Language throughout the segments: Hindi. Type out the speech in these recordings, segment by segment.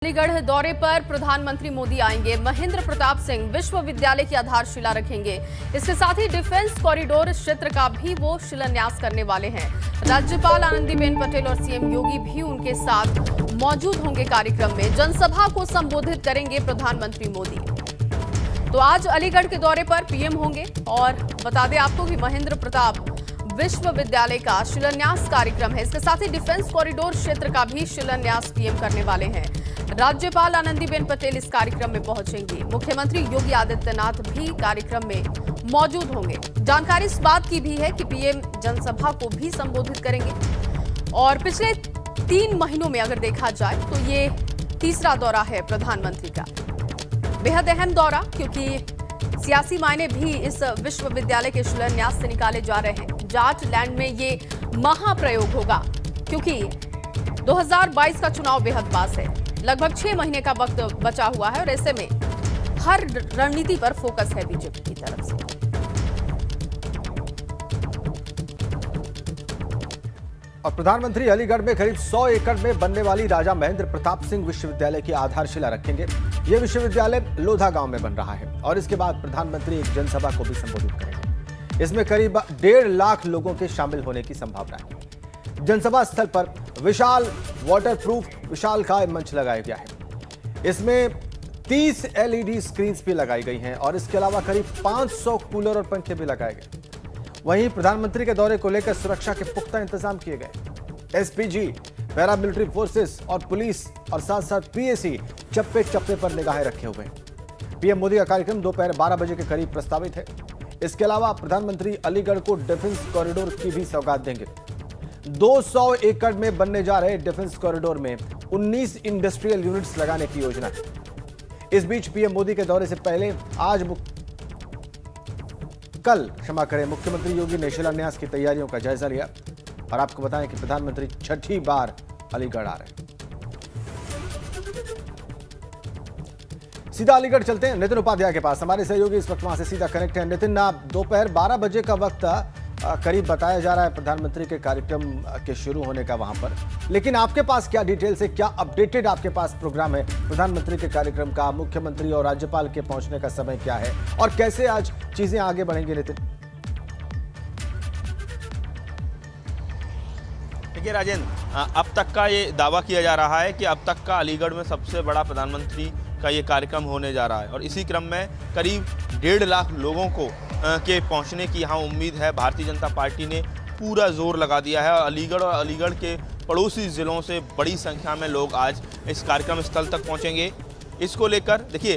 अलीगढ़ दौरे पर प्रधानमंत्री मोदी आएंगे। महेंद्र प्रताप सिंह विश्वविद्यालय की आधारशिला रखेंगे। इसके साथ ही डिफेंस कॉरिडोर क्षेत्र का भी वो शिलान्यास करने वाले हैं। राज्यपाल आनंदीबेन पटेल और सीएम योगी भी उनके साथ मौजूद होंगे। कार्यक्रम में जनसभा को संबोधित करेंगे प्रधानमंत्री मोदी। तो आज अलीगढ़ के दौरे पर पीएम होंगे और बता दें आपको कि महेंद्र प्रताप विश्वविद्यालय का शिलान्यास कार्यक्रम है। इसके साथ ही डिफेंस कॉरिडोर क्षेत्र का भी शिलान्यास पीएम करने वाले हैं। राज्यपाल आनंदीबेन पटेल इस कार्यक्रम में पहुंचेंगी। मुख्यमंत्री योगी आदित्यनाथ भी कार्यक्रम में मौजूद होंगे। जानकारी इस बात की भी है कि पीएम जनसभा को भी संबोधित करेंगे और पिछले 3 महीनों में अगर देखा जाए तो ये तीसरा दौरा है प्रधानमंत्री का। बेहद अहम दौरा, क्योंकि सियासी मायने भी इस विश्वविद्यालय के शिलान्यास से निकाले जा रहे हैं। जाट लैंड में ये महाप्रयोग होगा, क्योंकि 2022 का चुनाव बेहद पास है। लगभग 6 महीने का वक्त बचा हुआ है और ऐसे में हर रणनीति पर फोकस है बीजेपी की तरफ से। और प्रधानमंत्री अलीगढ़ में करीब 100 एकड़ में बनने वाली राजा महेंद्र प्रताप सिंह विश्वविद्यालय की आधारशिला रखेंगे। यह विश्वविद्यालय लोधा गांव में बन रहा है और इसके बाद प्रधानमंत्री एक जनसभा को भी संबोधित करेंगे। इसमें करीब 1.5 लाख लोगों के शामिल होने की संभावना है। जनसभा स्थल पर विशाल वाटरप्रूफ विशालकाय मंच लगाया गया है। इसमें 30 एलईडी स्क्रीन्स भी लगाई गई हैं और इसके अलावा करीब 500 कूलर और पंखे भी लगाए गए। वहीं प्रधानमंत्री के दौरे को लेकर सुरक्षा के पुख्ता इंतजाम किए गए। एसपीजी, पैरामिलिट्री फोर्सेस और पुलिस और साथ साथ पीएसी चप्पे चप्पे पर निगाहें रखे हुए हैं। पीएम मोदी का कार्यक्रम दोपहर 12 बजे के करीब प्रस्तावित है। इसके अलावा प्रधानमंत्री अलीगढ़ को डिफेंस कॉरिडोर की भी सौगात देंगे। 200 एकड़ में बनने जा रहे डिफेंस कॉरिडोर में 19 इंडस्ट्रियल यूनिट्स लगाने की योजना है। इस बीच पीएम मोदी के दौरे से पहले मुख्यमंत्री योगी ने शिलान्यास की तैयारियों का जायजा लिया और आपको बताएं कि प्रधानमंत्री 6ठी बार अलीगढ़ आ रहे हैं। सीधा अलीगढ़ चलते हैं नितिन उपाध्याय के पास। हमारे सहयोगी इस वक्त वहां से सीधा कनेक्ट है। नितिन, दोपहर 12 बजे का वक्त करीब बताया जा रहा है प्रधानमंत्री के कार्यक्रम के शुरू होने का वहां पर, लेकिन आपके पास क्या डिटेल्स है, क्या अपडेटेड आपके पास प्रोग्राम है प्रधानमंत्री के कार्यक्रम का? मुख्यमंत्री और राज्यपाल के पहुंचने का समय क्या है और कैसे आज चीजें आगे बढ़ेंगी? नितिन, देखिए राजेंद्र, अब तक का ये दावा किया जा रहा है कि अब तक का अलीगढ़ में सबसे बड़ा प्रधानमंत्री का ये कार्यक्रम होने जा रहा है और इसी क्रम में करीब 1.5 लाख लोगों को के पहुंचने की यहाँ उम्मीद है। भारतीय जनता पार्टी ने पूरा जोर लगा दिया है और अलीगढ़ के पड़ोसी ज़िलों से बड़ी संख्या में लोग आज इस कार्यक्रम स्थल तक पहुंचेंगे। इसको लेकर देखिए,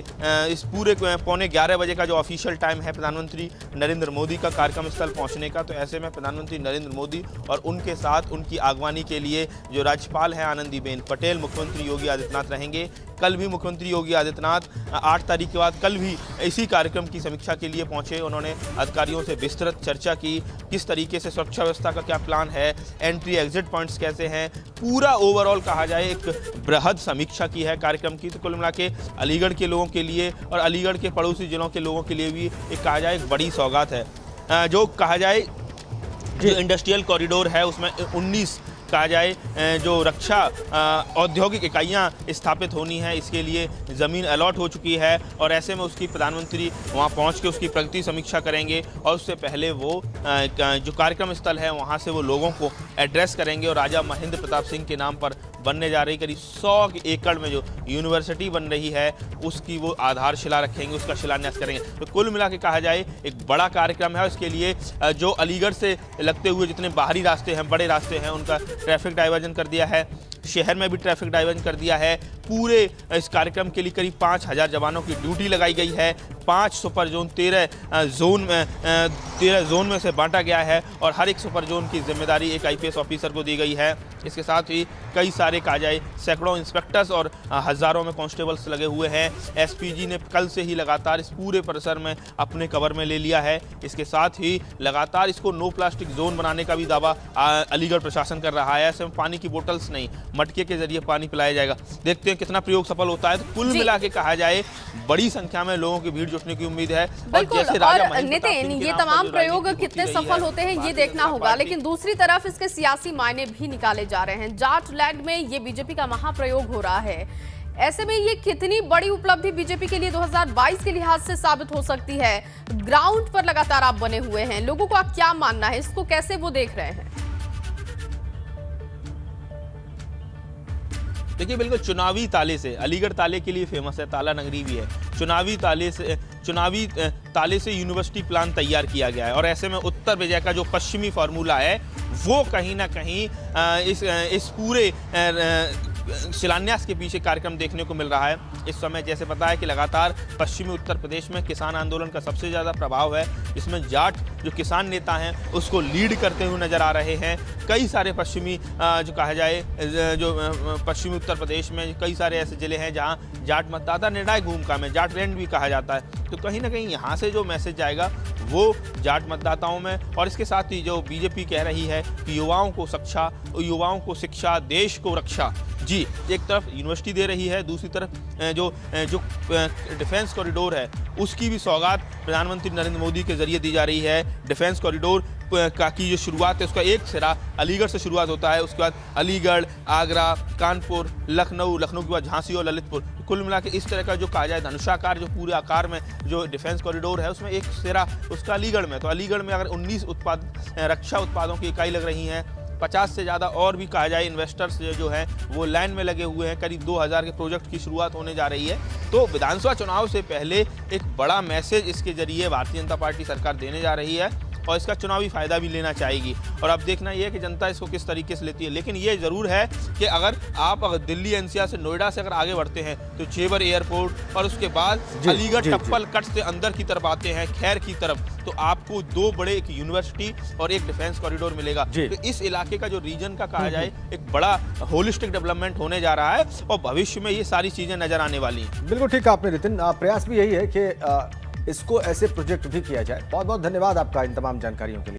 इस पूरे 11:15 बजे का जो ऑफिशियल टाइम है प्रधानमंत्री नरेंद्र मोदी का कार्यक्रम स्थल पहुंचने का, तो ऐसे में प्रधानमंत्री नरेंद्र मोदी और उनके साथ उनकी आगवानी के लिए जो राज्यपाल हैं आनंदीबेन पटेल, मुख्यमंत्री योगी आदित्यनाथ रहेंगे। कल भी मुख्यमंत्री योगी आदित्यनाथ 8 तारीख के बाद कल भी इसी कार्यक्रम की समीक्षा के लिए पहुंचे। उन्होंने अधिकारियों से विस्तृत चर्चा की, किस तरीके से सुरक्षा व्यवस्था का क्या प्लान है, एंट्री एग्जिट पॉइंट्स कैसे हैं, पूरा ओवरऑल कहा जाए एक बृहद समीक्षा की है कार्यक्रम की। तो कुल मिला के अलीगढ़ के लोगों के लिए और अलीगढ़ के पड़ोसी जिलों के लोगों के लिए भी एक कहा जाए एक बड़ी सौगात है। जो कहा जाए जो इंडस्ट्रियल कॉरिडोर है उसमें 19 कहा जाए जो रक्षा औद्योगिक इकाइयाँ स्थापित होनी है, इसके लिए ज़मीन अलॉट हो चुकी है और ऐसे में उसकी प्रधानमंत्री वहाँ पहुँच के उसकी प्रगति समीक्षा करेंगे और उससे पहले वो जो कार्यक्रम स्थल है वहाँ से वो लोगों को एड्रेस करेंगे और राजा महेंद्र प्रताप सिंह के नाम पर बनने जा रही करीब 100 एकड़ में जो यूनिवर्सिटी बन रही है उसकी वो आधारशिला रखेंगे, उसका शिलान्यास करेंगे। तो कुल मिला के कहा जाए एक बड़ा कार्यक्रम है। इसके लिए जो अलीगढ़ से लगते हुए जितने बाहरी रास्ते हैं, बड़े रास्ते हैं, उनका ट्रैफिक डाइवर्जन कर दिया है। शहर में भी ट्रैफिक डाइवर्जन कर दिया है। पूरे इस कार्यक्रम के लिए करीब 5000 जवानों की ड्यूटी लगाई गई है। 5 सुपर जोन 13 जोन में से बांटा गया है और हर एक सुपर जोन की जिम्मेदारी एक आईपीएस ऑफिसर को दी गई है। इसके साथ ही कई सारे कहा जाए सैकड़ों इंस्पेक्टर्स और हज़ारों में कांस्टेबल्स लगे हुए हैं। एसपीजी ने कल से ही लगातार इस पूरे परिसर में अपने कवर में ले लिया है। इसके साथ ही लगातार इसको नो प्लास्टिक जोन बनाने का भी दावा अलीगढ़ प्रशासन कर रहा है। ऐसे में पानी की बोतल्स नहीं, मटके के जरिए पानी पिलाया जाएगा। देखते हैं कितना प्रयोग सफल होता है। तो कुल मिला के कहा जाए बड़ी संख्या में लोगों की भीड़ जुटने की उम्मीद है। और नितिन, ये तमाम प्रयोग कितने सफल होते हैं ये देखना होगा, लेकिन दूसरी तरफ इसके सियासी मायने भी निकाले जा रहे हैं। जाट लैंड में ये बीजेपी का महाप्रयोग हो रहा है। ऐसे में ये कितनी बड़ी उपलब्धि बीजेपी के लिए 2022 के लिहाज से साबित हो सकती है? ग्राउंड पर लगातार आप बने हुए हैं, लोगों को आप क्या मानना है, इसको कैसे वो देख रहे हैं? देखिए, बिल्कुल चुनावी ताले से, अलीगढ़ ताले के लिए फेमस है, ताला नगरी भी है। चुनावी ताले से यूनिवर्सिटी प्लान तैयार किया गया है और ऐसे में उत्तर विजय का जो पश्चिमी फार्मूला है वो कहीं ना कहीं इस पूरे शिलान्यास के पीछे कार्यक्रम देखने को मिल रहा है। इस समय जैसे पता है कि लगातार पश्चिमी उत्तर प्रदेश में किसान आंदोलन का सबसे ज़्यादा प्रभाव है, जिसमें जाट जो किसान नेता हैं उसको लीड करते हुए नजर आ रहे हैं। कई सारे पश्चिमी जो कहा जाए जो पश्चिमी उत्तर प्रदेश में कई सारे ऐसे ज़िले हैं जहां जाट मतदाता निर्णायक भूमिका में, जाट लैंड भी कहा जाता है। तो कहीं ना कहीं यहाँ से जो मैसेज आएगा वो जाट मतदाताओं में, और इसके साथ ही जो बीजेपी कह रही है कि युवाओं को शिक्षा, देश को रक्षा। जी, एक तरफ यूनिवर्सिटी दे रही है, दूसरी तरफ जो डिफेंस कॉरिडोर है उसकी भी सौगात प्रधानमंत्री नरेंद्र मोदी के जरिए दी जा रही है। डिफेंस कॉरिडोर की जो शुरुआत है उसका एक सिरा अलीगढ़ से शुरुआत होता है, उसके बाद अलीगढ़, आगरा, कानपुर, लखनऊ के बाद झांसी और ललितपुर। कुल मिला के इस तरह का जो कहा जाए धनुषाकार जो पूरे आकार में जो डिफेंस कॉरिडोर है उसमें एक सिरा उसका अलीगढ़ में। तो अलीगढ़ में अगर 19 रक्षा उत्पादों की इकाई लग रही हैं, 50 से ज़्यादा और भी कहा जाए इन्वेस्टर्स जो हैं वो लाइन में लगे हुए हैं, करीब 2000 के प्रोजेक्ट की शुरुआत होने जा रही है। तो विधानसभा चुनाव से पहले एक बड़ा मैसेज इसके जरिए भारतीय जनता पार्टी सरकार देने जा रही है और इसका चुनावी फायदा भी लेना चाहेगी। और अब देखना यह है कि जनता इसको किस तरीके से लेती है। लेकिन ये जरूर है कि अगर दिल्ली एनसीआर से, नोएडा से अगर आगे बढ़ते हैं तो जेवर एयरपोर्ट और उसके बाद अलीगढ़ टप्पल कट से अंदर की तरफ आते हैं खैर की तरफ, तो आपको दो बड़े, एक यूनिवर्सिटी और एक डिफेंस कॉरिडोर मिलेगा। तो इस इलाके का जो रीजन का कहा जाए एक बड़ा होलिस्टिक डेवलपमेंट होने जा रहा है और भविष्य में ये सारी चीजें नजर आने वाली हैं। बिल्कुल ठीक आपने नितिन, प्रयास भी यही है कि इसको ऐसे प्रोजेक्ट भी किया जाए। बहुत बहुत धन्यवाद आपका इन तमाम जानकारियों के लिए।